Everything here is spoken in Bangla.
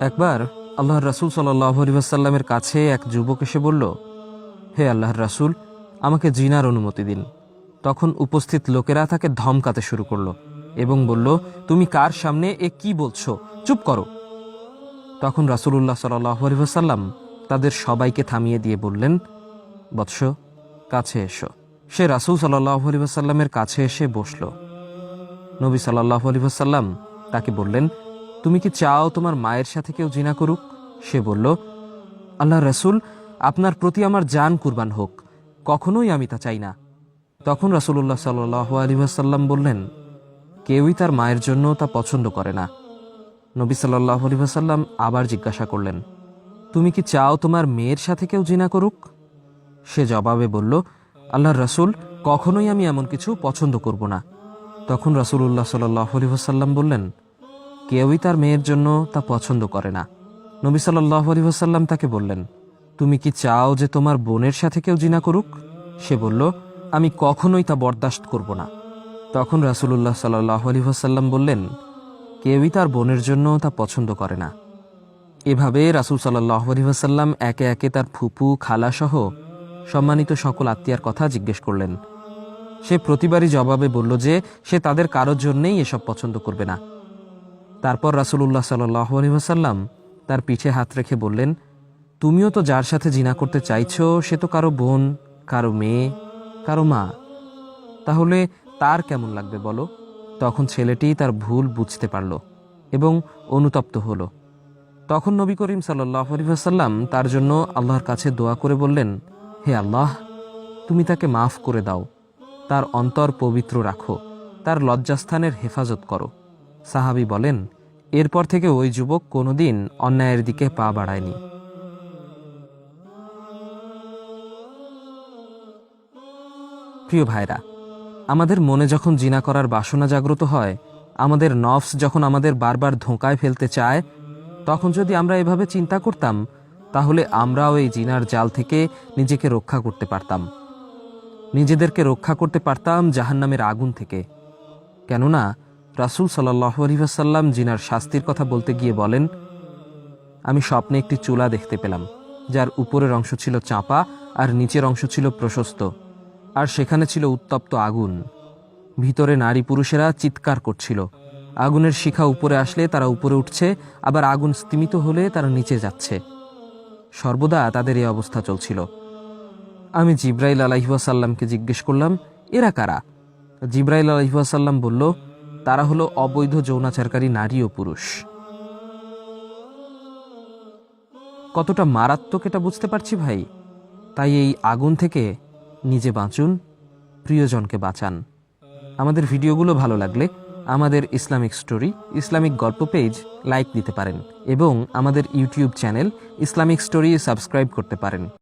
একবার আল্লাহর রাসূল সাল্লাল্লাহু আলাইহি ওয়াসাল্লামের কাছে এক যুবক এসে বলল, হে আল্লাহর রাসূল, আমাকে জিনার অনুমতি দিন। তখন উপস্থিত লোকেরা তাকে ধমকাতে শুরু করলো এবং বলল, তুমি কার সামনে এ কি বলছো, চুপ করো। তখন রাসূলুল্লাহ সাল্লাল্লাহু আলাইহি ওয়াসাল্লাম তাদের সবাইকে থামিয়ে দিয়ে বললেন, বৎস, কাছে এসো। সে রাসূল সাল্লাল্লাহু আলাইহি ওয়াসাল্লামের কাছে এসে বসল। নবী সাল্লাল্লাহু আলাইহি ওয়াসাল্লাম তাকে বললেন, তুমি কি চাও তোমার মায়ের সাথে কেউ জিনা করুক? সে বলল, আল্লাহর রাসূল, আপনার প্রতি আমার জান কুরবান হোক, কখনোই আমি তা চাই না। তখন রাসূলুল্লাহ সাল্লাল্লাহু আলাইহি ওয়াসাল্লাম বললেন, কেউই তার মায়ের জন্য তা পছন্দ করে না। নবী সাল্লাল্লাহু আলাইহি ওয়াসাল্লাম আবার জিজ্ঞাসা করলেন, তুমি কি চাও তোমার মেয়ের সাথে কেউ জিনা করুক? সে জবাবে বলল, আল্লাহর রাসূল, কখনোই আমি এমন কিছু পছন্দ করব না। তখন রাসূলুল্লাহ সাল্লাল্লাহু আলাইহি ওয়াসাল্লাম বললেন, কেউই তার মেয়ের জন্য তা পছন্দ করে না। নবী সাল্লাল্লাহু আলাইহি ওয়াসাল্লাম তাকে বললেন, তুমি কি চাও যে তোমার বোনের সাথে কেউ জিনা করুক? সে বলল, আমি কখনোই তা বরদাস্ত করব না। তখন রাসূলুল্লাহ সাল্লাল্লাহু আলাইহি ওয়াসাল্লাম বললেন, কেউই তার বোনের জন্য তা পছন্দ করে না। এভাবে রাসূল সাল্লাল্লাহু আলাইহি ওয়াসাল্লাম একে একে তার ফুপু, খালা সহ সম্মানিত সকল আত্মীয়ার কথা জিজ্ঞেস করলেন। সে প্রতিবারই জবাবে বলল যে সে তাদের কারোর জন্যেই এসব পছন্দ করবে না। তারপর রাসূলুল্লাহ সাল্লাল্লাহু আলাইহি ওয়াসাল্লাম তার পিঠে হাত রেখে বললেন, তুমিও তো যার সাথে জিনা করতে চাইছো সে তো কারো বোন, কারো মেয়ে, কারো মা। তাহলে তার কেমন লাগবে বলো? তখন ছেলেটি তার ভুল বুঝতে পারল এবং অনুতপ্ত হলো। তখন নবী করিম সাল্লাল্লাহু আলাইহি ওয়াসাল্লাম তার জন্য আল্লাহর কাছে দোয়া করে বললেন, হে আল্লাহ, তুমি তাকে মাফ করে দাও, তার অন্তর পবিত্র রাখো, তার লজ্জাস্থানের হেফাজত করো। সাহাবী বলেন, এরপর থেকে ওই যুবক কোনোদিন অন্যায়ের দিকে পা বাড়ায়নি। প্রিয় ভাইরা, আমাদের মনে যখন জিনা করার বাসনা জাগ্রত হয়, আমাদের নফস যখন আমাদের বারবার ধোঁকায় ফেলতে চায়, তখন যদি আমরা এভাবে চিন্তা করতাম, তাহলে আমরাও এই জিনার জাল থেকে নিজেকে রক্ষা করতে পারতাম, নিজেদেরকে রক্ষা করতে পারতাম জাহান্নামের আগুন থেকে। কেননা রাসূল সাল্লাল্লাহু আলাইহি ওয়াসাল্লাম জিনার শাস্তির কথা বলতে গিয়ে বলেন, আমি স্বপ্নে একটি চুলা দেখতে পেলাম, যার উপরের অংশ ছিল চাপা আর নিচের অংশ ছিল প্রশস্ত, আর সেখানে ছিল উত্তপ্ত আগুন। ভিতরে নারী পুরুষেরা চিৎকার করছিল। আগুনের শিখা উপরে আসলে তারা উপরে উঠছে, আবার আগুন স্তিমিত হলে তারা নিচে যাচ্ছে। সর্বদা তাদের এই অবস্থা চলছিল। আমি জিবরাইল আলাইহিস সালামকে জিজ্ঞেস করলাম, এরা কারা? জিবরাইল আলাইহিস সালাম বলল, তারা হলো অবৈধ যৌনাচারকারী নারী ও পুরুষ। কতটা মারাত্মক এটা বুঝতে পারছি ভাই। তাই এই আগুন থেকে নিজে বাঁচুন, প্রিয়জনকে বাঁচান। আমাদের ভিডিওগুলো ভালো লাগলে আমাদের ইসলামিক স্টোরি, ইসলামিক গল্প পেজ লাইক দিতে পারেন এবং আমাদের YouTube channel Islamic story subscribe করতে পারেন।